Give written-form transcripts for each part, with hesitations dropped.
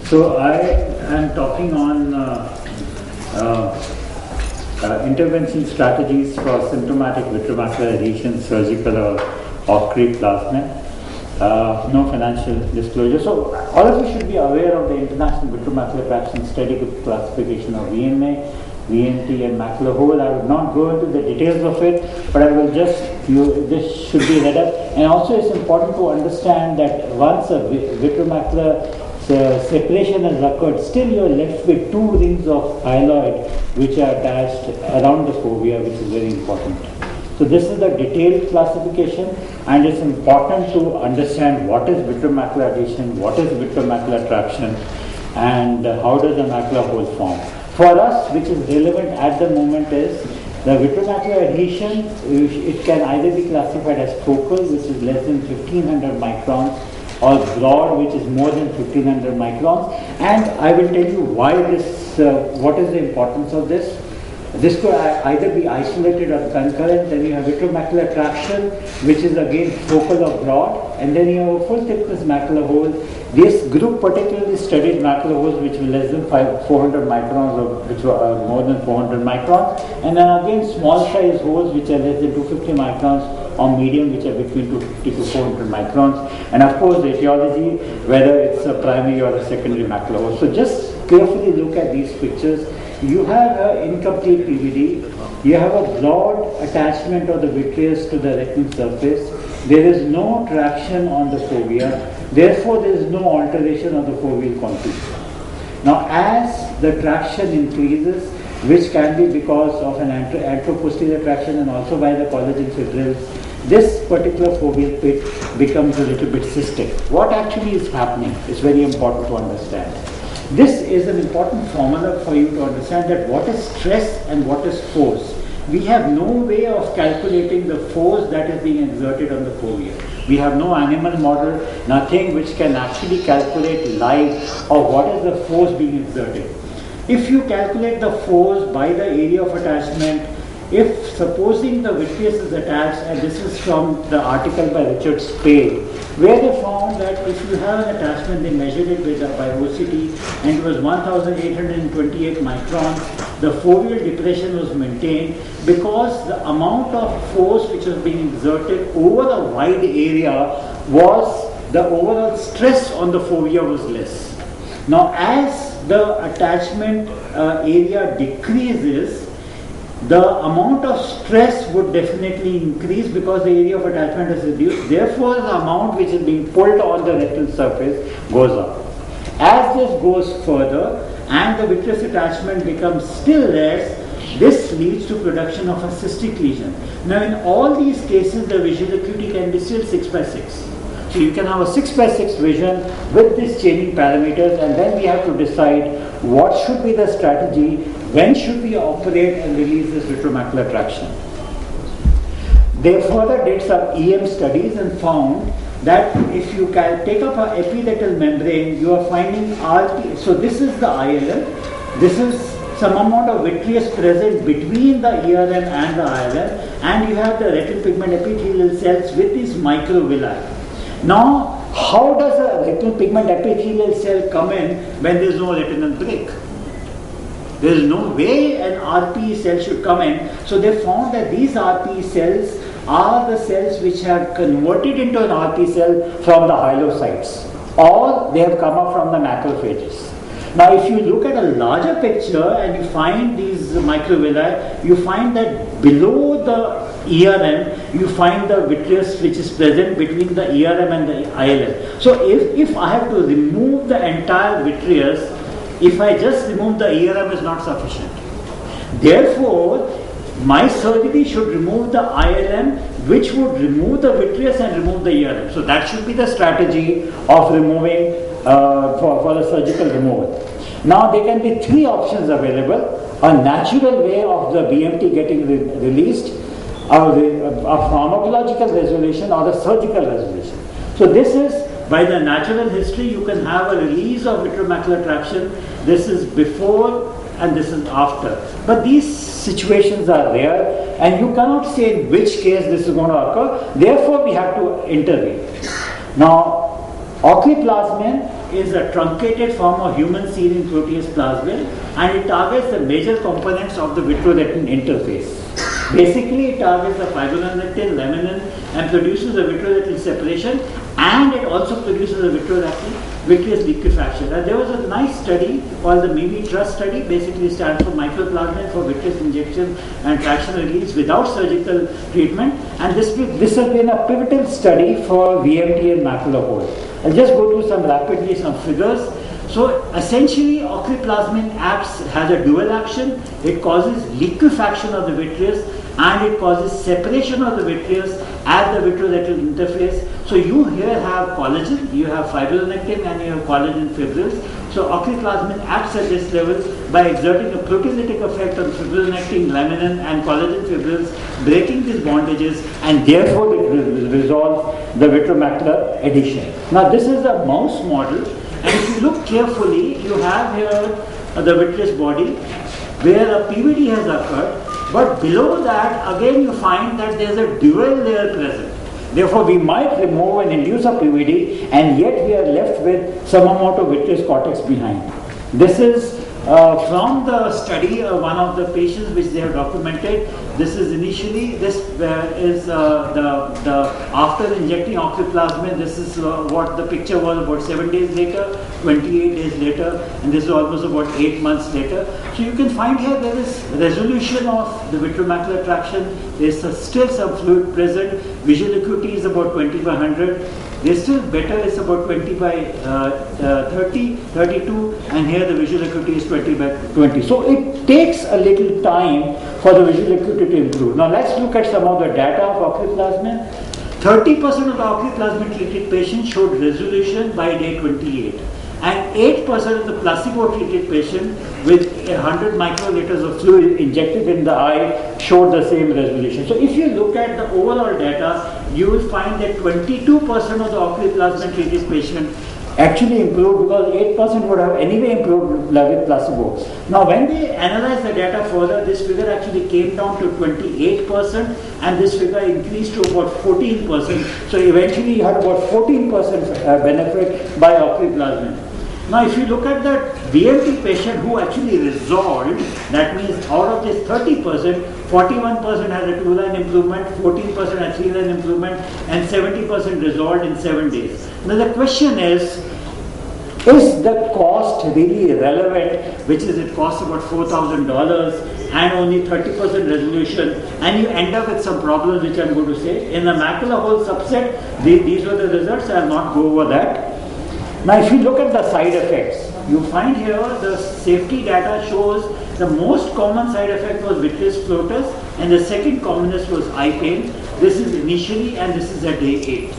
So I am talking on intervention strategies for symptomatic vitreomacular adhesion, surgical or ochreplasmin. No financial disclosure. So all of you should be aware of the International Vitreomacular Traction Study Group classification of VMA, VNT and macular hole. I will not go into the details of it, but I will just, this should be read up. And also it's important to understand that once a vitreomacular separation has occurred, still you are left with two rings of hyaloid which are attached around the fovea, which is very important. So this is the detailed classification, and it's important to understand what is vitreomacular adhesion, what is vitreomacular traction, and how does the macular hole form. For us, which is relevant at the moment is the vitreomacular adhesion. It can either be classified as focal, which is less than 1500 microns, or broad, which is more than 1500 microns. And I will tell you why this, what is the importance of this. This could either be isolated or concurrent. Then you have vitreomacular traction, which is again focal or broad, and then you have a full thickness macular hole. This group particularly studied macular holes which were less than 400 microns or which were more than 400 microns, and then again small size holes which are less than 250 microns, or medium which are between 250 to 400 microns, and of course the etiology, whether it's a primary or a secondary macular hole. So just carefully look at these pictures. You have an incomplete PVD, you have a broad attachment of the vitreous to the retinal surface, there is no traction on the fovea, therefore there is no alteration of the foveal contour. Now as the traction increases, which can be because of an anteroposterior traction and also by the collagen fibrils, this particular foveal pit becomes a little bit cystic. What actually is happening is very important to understand. This is an important formula for you to understand that what is stress and what is force. We have no way of calculating the force that is being exerted on the fovea. We have no animal model, nothing which can actually calculate live or what is the force being exerted. If you calculate the force by the area of attachment, if supposing the vitreous is attached, and this is from the article by Richard Spade, where they found that if you have an attachment, they measured it by OCT, and it was 1828 microns, the foveal depression was maintained because the amount of force which was being exerted over a wide area was, the overall stress on the fovea was less. Now as the attachment area decreases, the amount of stress would definitely increase because the area of attachment is reduced. Therefore, the amount which is being pulled on the retinal surface goes up. As this goes further and the vitreous attachment becomes still less, this leads to production of a cystic lesion. Now, in all these cases, the visual acuity can be still 6/6. So you can have a 6/6 vision with these changing parameters, and then we have to decide what should be the strategy, when should we operate and release this vitreomacular traction. They further did some EM studies and found that if you can take up an epithetal membrane, you are finding RP. So this is the ILM. This is some amount of vitreous present between the ERM and the ILM, and you have the retinal pigment epithelial cells with these microvilli. Now, how does a retinal pigment epithelial cell come in when there is no retinal break? There is no way an RPE cell should come in. So they found that these RPE cells are the cells which have converted into an RPE cell from the hyocytes, or they have come up from the macrophages. Now if you look at a larger picture and you find these microvilli, you find that below the ERM, you find the vitreous which is present between the ERM and the ILM. So if I have to remove the entire vitreous, if I just remove the ERM is not sufficient. Therefore, my surgery should remove the ILM, which would remove the vitreous and remove the ERM. So that should be the strategy of removing for the surgical removal. Now there can be three options available: a natural way of the BMT getting released, a pharmacological resolution, or the surgical resolution. So this is, by the natural history, you can have a release of vitreomacular traction. This is before and this is after. But these situations are rare, and you cannot say in which case this is going to occur. Therefore, we have to intervene. Now, ochreplasmin is a truncated form of human serine protease plasmid, and it targets the major components of the vitreoretin interface. Basically, it targets the fibronectin, laminin, and produces a vitreoretin separation, and it also produces a vitreous liquefaction. And there was a nice study called the MIMI Trust study, basically stands for microplasmin for vitreous injection and traction release without surgical treatment. And this has been a pivotal study for VMT and macular hole. I'll just go through some figures. So essentially, ocriplasmin has a dual action. It causes liquefaction of the vitreous and it causes separation of the vitreous at the vitreoretinal interface. So you here have collagen, you have fibronectin, and you have collagen fibrils. So ocriplasmin acts at this level by exerting a proteolytic effect on fibronectin, laminin, and collagen fibrils, breaking these bondages, and therefore it resolves the vitreomacular adhesion. Now this is a mouse model, and if you look carefully, you have here the vitreous body where a PVD has occurred. But below that, again you find that there is a dual layer present. Therefore, we might remove and induce a PVD, and yet we are left with some amount of vitreous cortex behind. This is from the study of one of the patients which they have documented. This is initially, this is the after injecting ocriplasmin. This is what the picture was about 7 days later, 28 days later, and this is almost about 8 months later. So you can find here there is resolution of the vitreomacular traction. There is still some fluid present. Visual acuity is about 20/100. There's still better, it's about 20/30, 32, and here the visual acuity is 20/20. So it takes a little time for the visual acuity to improve. Now let's look at some of the data of ocriplasmin. 30% of the ocriplasmin treated patients showed resolution by day 28. And 8% of the placebo-treated patient with 100 microliters of fluid injected in the eye showed the same resolution. So if you look at the overall data, you will find that 22% of the ocriplasmin-treated patient actually improved, because 8% would have anyway improved with placebo. Now when they analyzed the data further, this figure actually came down to 28%, and this figure increased to about 14%. So eventually you had about 14% benefit by ocriplasmin. Now if you look at that VMT patient who actually resolved, that means out of this 30%, 41% had a 2-line improvement, 14% had 3-line improvement, and 70% resolved in 7 days. Now the question is the cost really relevant, which is it costs about $4,000 and only 30% resolution, and you end up with some problems which I'm going to say. In the macular hole subset, these were the results. I will not go over that. Now if you look at the side effects, you find here the safety data shows the most common side effect was vitreous floaters, and the second commonest was eye pain. This is initially, and this is at day 8.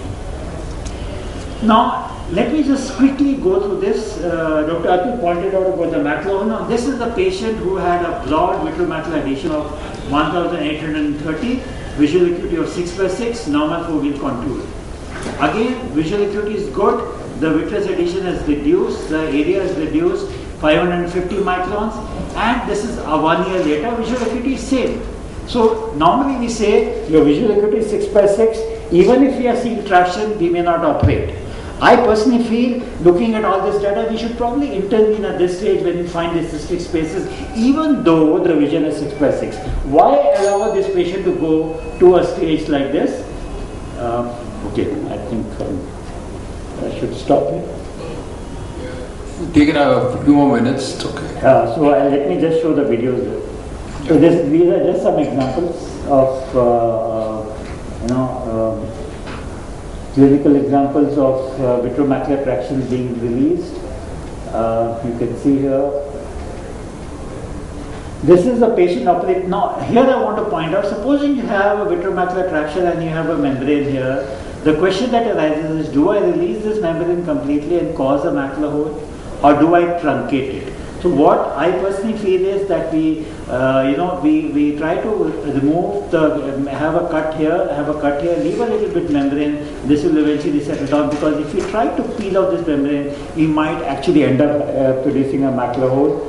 Now let me just quickly go through this. Dr. Atul pointed out about the macular hole. Now this is the patient who had a broad vitreomacular adhesion of 1830, visual acuity of 6/6, normal foveal contour. Again, visual acuity is good. The vitreous adhesion is reduced, the area is reduced 550 microns, and this is a 1 year later, visual acuity is same. So normally we say your visual acuity is 6/6, even if we are seeing traction, we may not operate. I personally feel, looking at all this data, we should probably intervene at this stage when we find the cystic spaces, even though the vision is 6/6. Why allow this patient to go to a stage like this? Okay, I think I should stop here. Take it a few more minutes. It's okay. So let me just show the videos. So these are just some examples of clinical examples of vitreomacular traction being released. You can see here. This is a patient operate. Now here I want to point out, supposing you have a vitreomacular traction and you have a membrane here, the question that arises is, do I release this membrane completely and cause a macular hole, or do I truncate it? So what I personally feel is that we try to remove have a cut here, leave a little bit membrane. This will eventually settle down, because if we try to peel off this membrane, we might actually end up producing a macular hole.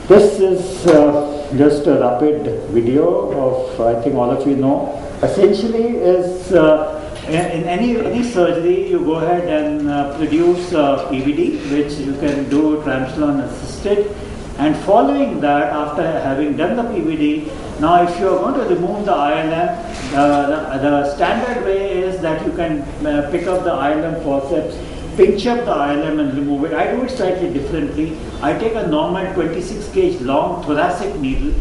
This is just a rapid video of, I think all of you know. Essentially is in any surgery, you go ahead and produce PVD, which you can do Triamcinolone assisted. And following that, after having done the PVD, now if you are going to remove the ILM, the standard way is that you can pick up the ILM forceps, pinch up the ILM and remove it. I do it slightly differently. I take a normal 26 gauge long thoracic needle,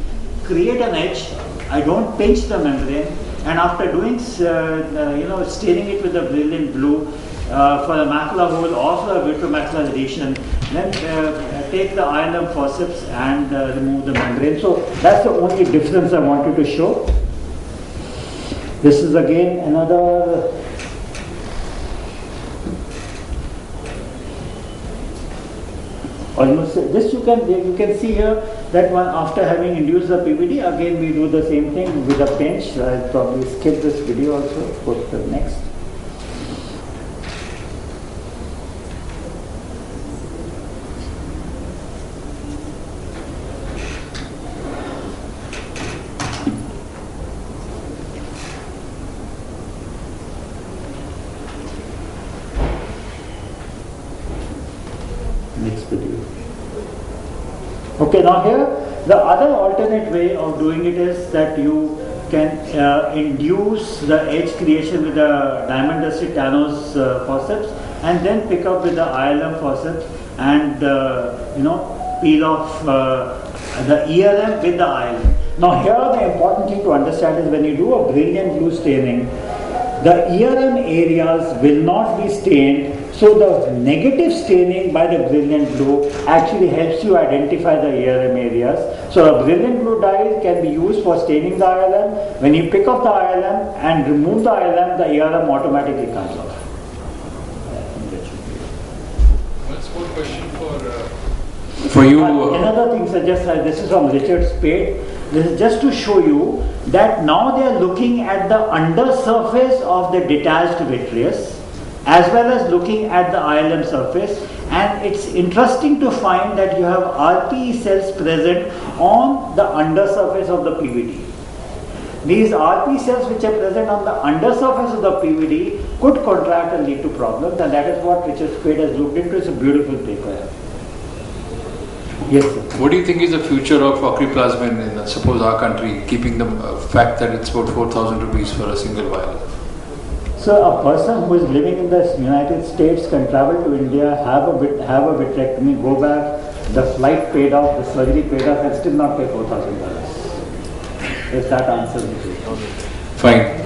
create an edge. I don't pinch the membrane, and after doing, staining it with a brilliant blue for a macula hole or for a vitreomacular lesion, then take the ILM forceps and remove the membrane. So that's the only difference I wanted to show. This is again another almost this you can see here that one after having induced the PVD, again we do the same thing with a pinch. I'll probably skip this video also, go to the next. Next video. Okay, now here the other alternate way of doing it is that you can induce the edge creation with the diamond dusted Tanos forceps and then pick up with the ILM forceps and peel off the ERM with the ILM. Now here the important thing to understand is when you do a brilliant blue staining, the ERM areas will not be stained, so the negative staining by the brilliant blue actually helps you identify the ERM areas. So a brilliant blue dye can be used for staining the ILM. When you pick up the ILM and remove the ILM, the ERM automatically comes off. What's one question for you? Another thing suggests that this is from Richard Spade. This is just to show you that now they are looking at the undersurface of the detached vitreous as well as looking at the ILM surface, and it's interesting to find that you have RPE cells present on the undersurface of the PVD. These RPE cells which are present on the undersurface of the PVD could contract and lead to problems, and that is what Richard Spade has looked into. It's a beautiful paper. Yes, sir. What do you think is the future of ocriplasmin in, suppose, our country, keeping the fact that it's about 4,000 rupees for a single vial? So a person who is living in the United States can travel to India, have a vitrectomy, go back, the flight paid off, the surgery paid off, and still not pay $4,000. If that answers the question. Fine.